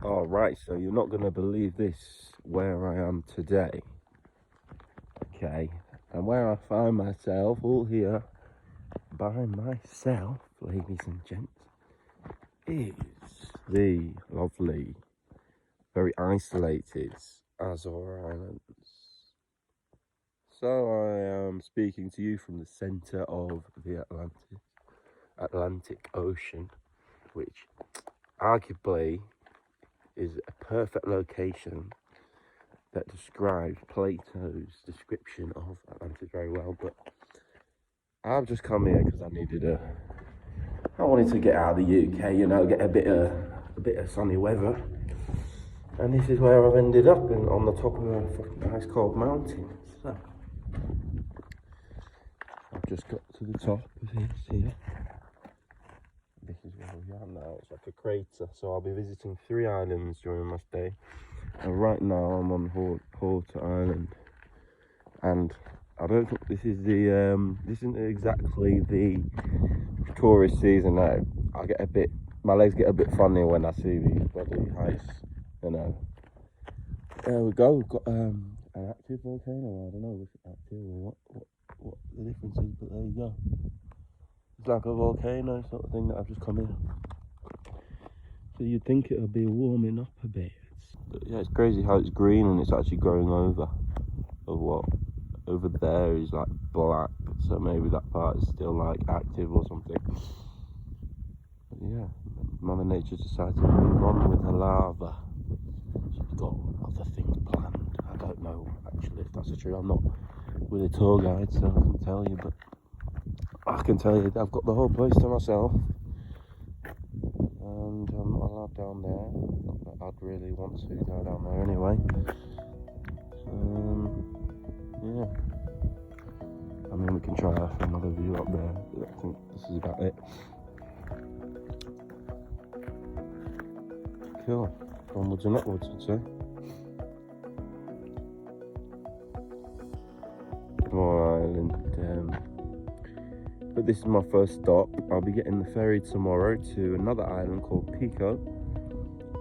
Alright, so you're not going to believe this, where I am today. Okay, and where I find myself all here by myself, ladies and gents, is the lovely, very isolated Azore Islands. So I am speaking to you from the centre of the Atlantic Ocean, which arguably is a perfect location that describes Plato's description of Atlantis very well. But I've just come here because I wanted to get out of the UK, you know, get a bit of sunny weather. And this is where I've ended up, on the top of a fucking ice cold mountain. So I've just got to the top of this here. This is where we are now. It's like a crater. So I'll be visiting 3 islands during my stay. And right now I'm on Portugal Island. And I don't think this isn't exactly the tourist season now. My legs get a bit funny when I see these bloody heights, you know. There we go. We've got an active volcano. I don't know if it's active or what the difference is, but there you go. It's like a volcano sort of thing that I've just come in. So you'd think it'll be warming up a bit. But yeah, it's crazy how it's green and it's actually growing over there is like black. So maybe that part is still like active or something. But yeah, Mother Nature decided to move on with her lava. She's got other things planned. I don't know actually if that's true. I'm not with a tour guide, so I can't tell you, but I can tell you that I've got the whole place to myself, and I'm not allowed down there. Not that I'd really want to go down there anyway. Yeah. I mean, we can try out for another view up there, but I think this is about it. Cool. Onwards and upwards, I'd say. More island. But this is my first stop. I'll be getting the ferry tomorrow to another island called Pico,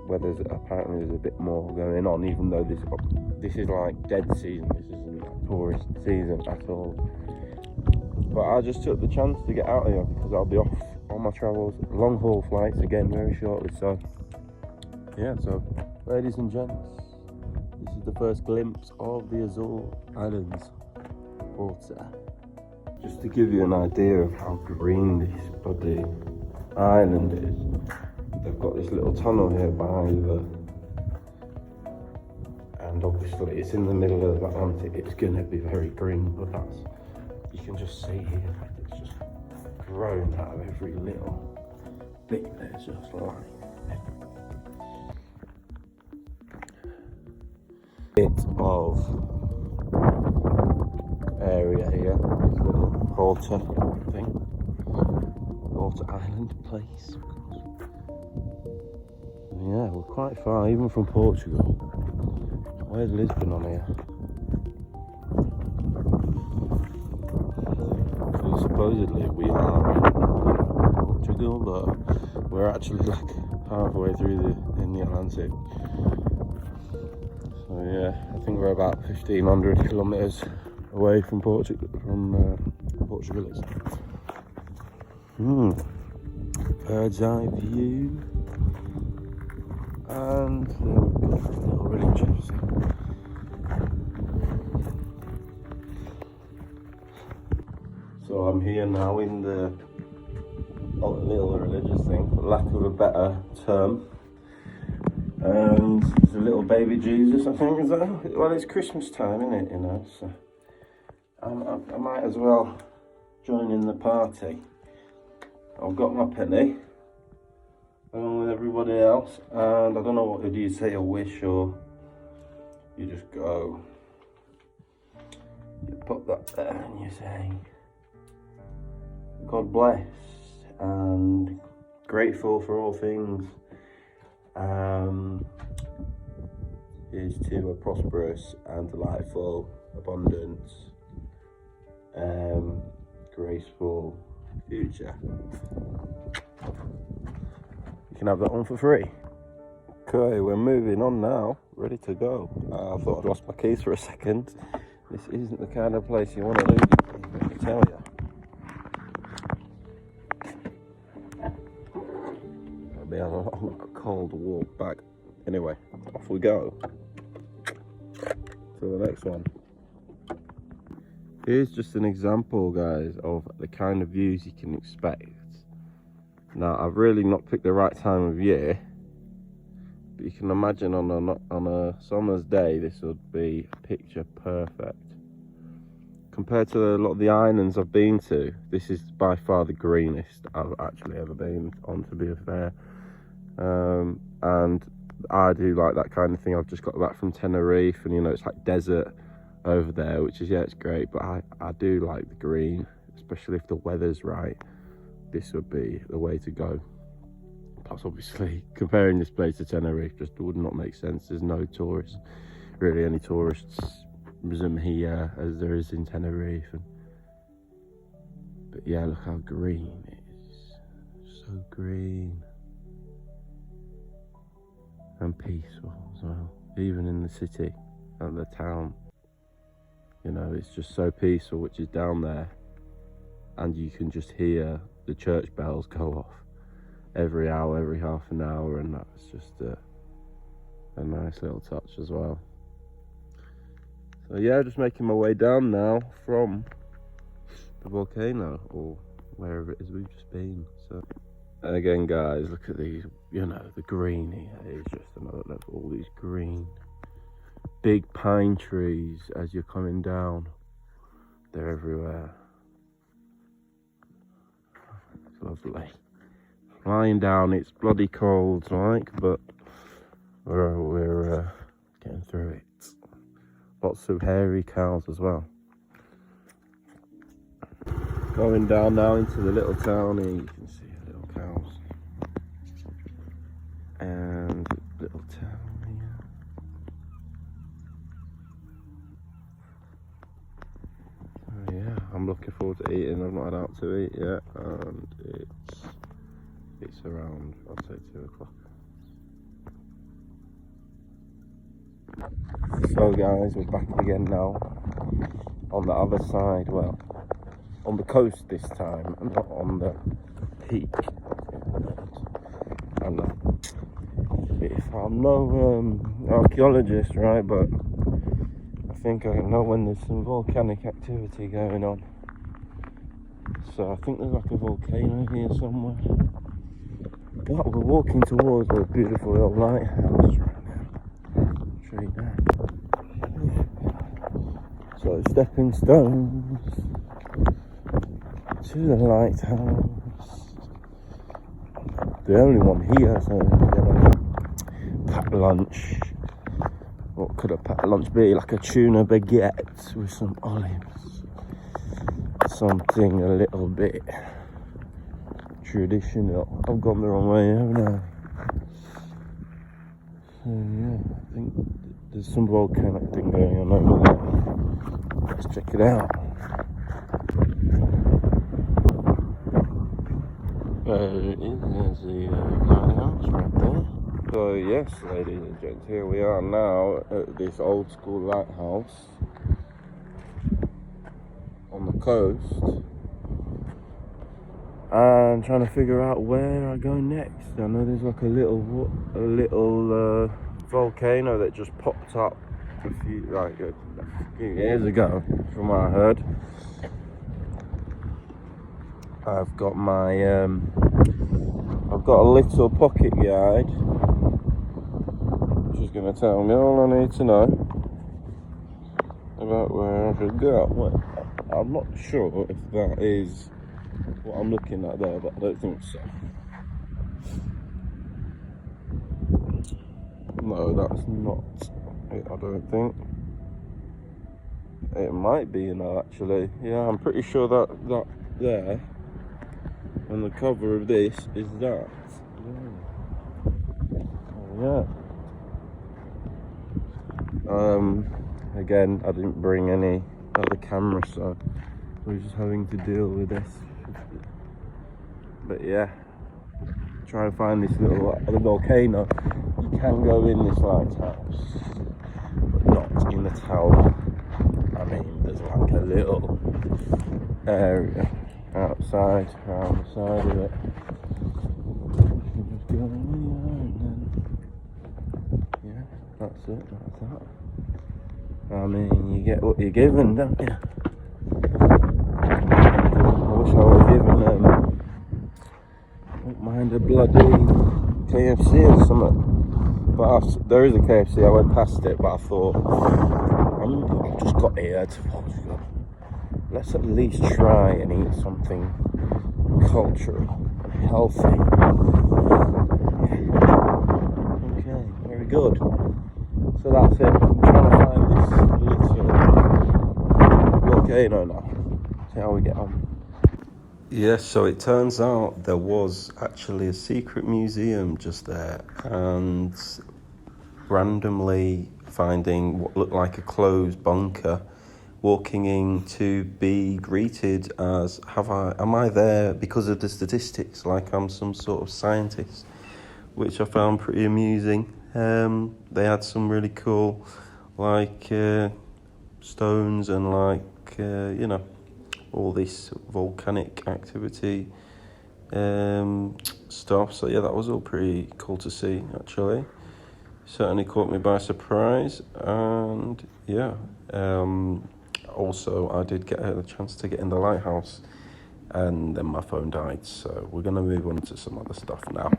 where apparently there's a bit more going on, even though this is like dead season. This isn't a tourist season at all. But I just took the chance to get out of here because I'll be off on my travels, long haul flights again very shortly. So yeah, so ladies and gents, this is the first glimpse of the Azore Islands water. Just to give you an idea of how green this bloody island is, they've got this little tunnel here by and obviously it's in the middle of the Atlantic. It's going to be very green, but you can just see here, it's just grown out of every little bit. There's just like bit of area here, this little water island place. Yeah, we're quite far, even from Portugal. Where's Lisbon on here? So supposedly we are in Portugal, but we're actually like halfway through in the Atlantic. So yeah, I think we're about 1,500 kilometres away from Portugal. Bird's eye view, and there we go, little religions. So I'm here now in the little religious thing, for lack of a better term. And there's a little baby Jesus, I think, is that? Well, it's Christmas time, isn't it, you know, so I might as well join in the party. I've got my penny, along with everybody else, and I don't know do you say a wish or you just go, you put that there and you say, God bless, and grateful for all things. Is to a prosperous and delightful, abundant, graceful future. You can have that one for free. Okay, we're moving on now, ready to go. I thought I'd lost my keys for a second. This isn't the kind of place you want to leave, let me tell you. It'll be a long, cold walk back. Anyway, off we go to the next one. Here's just an example, guys, of the kind of views you can expect. Now, I've really not picked the right time of year, but you can imagine on a summer's day, this would be picture perfect. Compared to a lot of the islands I've been to, this is by far the greenest I've actually ever been on, to be fair. And I do like that kind of thing. I've just got back from Tenerife, and you know, it's like desert over there, which is, yeah, it's great, but I do like the green, especially if the weather's right. This would be the way to go. Plus, obviously, comparing this place to Tenerife just would not make sense. There's no tourists, really any tourism here as there is in Tenerife. But yeah, look how green it is. So green. And peaceful as well. Even in the city and the town. You know, it's just so peaceful, which is down there. And you can just hear the church bells go off every hour, every half an hour, and that's just a nice little touch as well. So yeah, just making my way down now from the volcano, or wherever it is we've just been. So, and again, guys, look at these, you know, the green here is just another level. All these green big pine trees as you're coming down, they're everywhere. Lovely. Flying down, it's bloody cold, like, but we're getting through it. Lots of hairy cows as well. Going down now into the little town here, you can see little cows. And little town here. Oh yeah, I'm looking forward to eating. I've not had out to eat yet, and it's around, I'd say, 2 o'clock. So guys, we're back again now on the other side, well, on the coast this time, and not on the peak. I'm no archaeologist, right, but I think I know when there's some volcanic activity going on. So I think there's like a volcano here somewhere. But we're walking towards a beautiful little lighthouse right now. I'll show you that. So stepping stones to the lighthouse. The only one here, so packed lunch. What could a packed lunch be? Like a tuna baguette with some olives. Something a little bit traditional. I've gone the wrong way, haven't I? So yeah, I think there's some volcanic thing going on over there. Let's check it out. There it is, there's the lighthouse right there. So yes, ladies and gents, here we are now at this old school lighthouse on the coast, and trying to figure out where I go next. I know there's like a little volcano that just popped up a few years ago, from what I heard. I've got my I've got a little pocket guide which is going to tell me all I need to know about where I should go. Well, I'm not sure if that is what I'm looking at there, but I don't think so. No, that's not it, I don't think. It might be, you know, actually. Yeah, I'm pretty sure that there on the cover of this is that. Yeah. Again, I didn't bring any other camera, so we're just having to deal with this. But yeah, try and find this little other volcano. You can go in this lighthouse, but not in the tower. I mean, there's like a little area outside, around the side of it. Yeah, that's it, that's that. I mean, you get what you're given, don't you? I wish I was given, don't mind a bloody KFC or something. But there is a KFC, I went past it, but I thought, I've just got here to Portugal. Let's at least try and eat something cultural and healthy. Okay, very good. So that's it. I'm trying to find this little volcano now. See how we get on. Yes, so it turns out there was actually a secret museum just there, and randomly finding what looked like a closed bunker, walking in to be greeted as, am I there because of the statistics, like I'm some sort of scientist, which I found pretty amusing. They had some really cool, like, stones and like, all this volcanic activity stuff. So yeah, that was all pretty cool to see, actually. Certainly caught me by surprise. And yeah, also I did get a chance to get in the lighthouse, and then my phone died. So we're going to move on to some other stuff now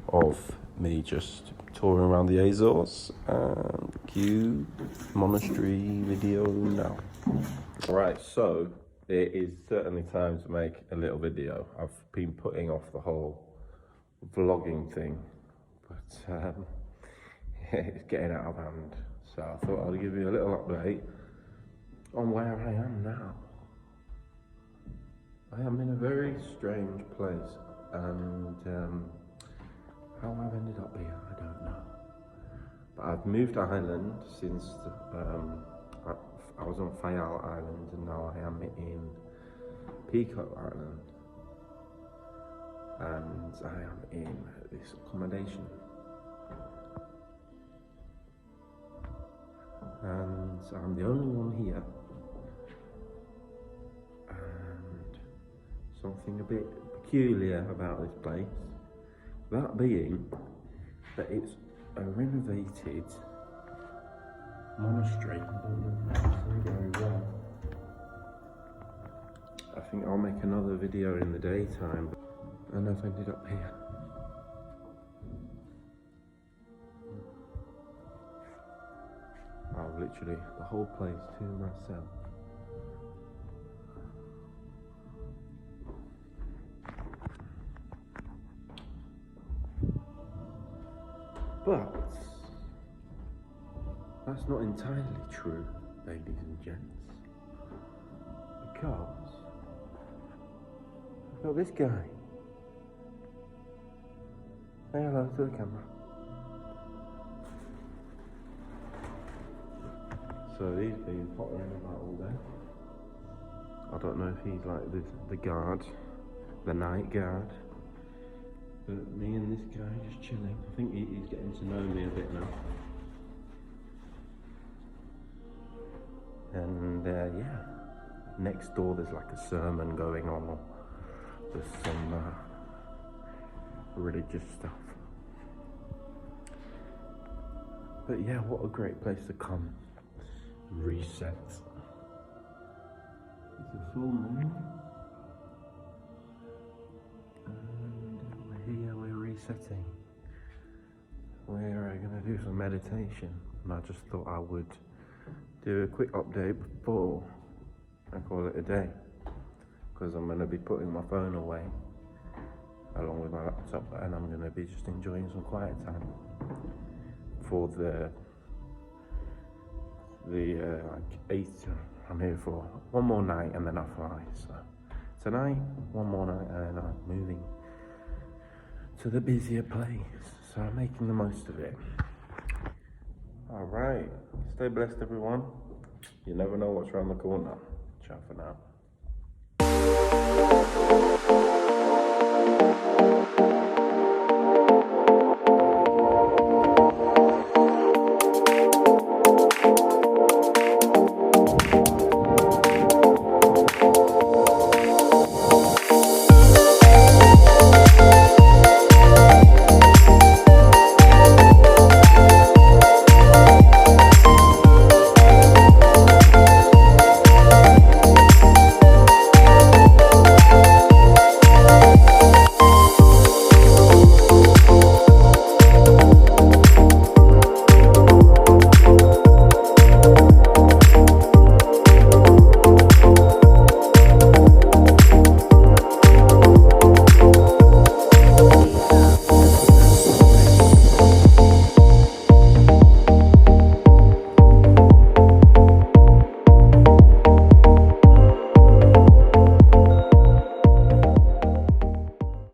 of me just touring around the Azores, and cue monastery video now. Right, so it is certainly time to make a little video. I've been putting off the whole vlogging thing, but it's getting out of hand. So I thought I'd give you a little update on where I am now. I am in a very strange place, and how I've ended up here, I don't know. But I've moved island since I was on Fayal Island, and now I am in Peacock Island, and I am in this accommodation, and I'm the only one here, and something a bit peculiar about this place, that being that it's a renovated monastery. I don't know if I can see very well. I think I'll make another video in the daytime, and I've ended up here. I've literally the whole place to myself. But that's not entirely true, ladies and gents, because I've got this guy. Say hello to the camera. So he's been pottering about all day. I don't know if he's like the guard, the night guard. But me and this guy just chilling. I think he's getting to know me a bit now. And yeah, next door there's like a sermon going on, or there's some religious stuff. But yeah, what a great place to come. Reset. It's a full moon. We're resetting. We're going to do some meditation, and I just thought I would do a quick update before I call it a day, because I'm going to be putting my phone away along with my laptop, and I'm going to be just enjoying some quiet time for the like 8. I'm here for one more night and then I fly. So tonight, one more night, and then I'm moving to the busier place, so I'm making the most of it. Alright, stay blessed everyone. You never know what's around the corner. Ciao for now.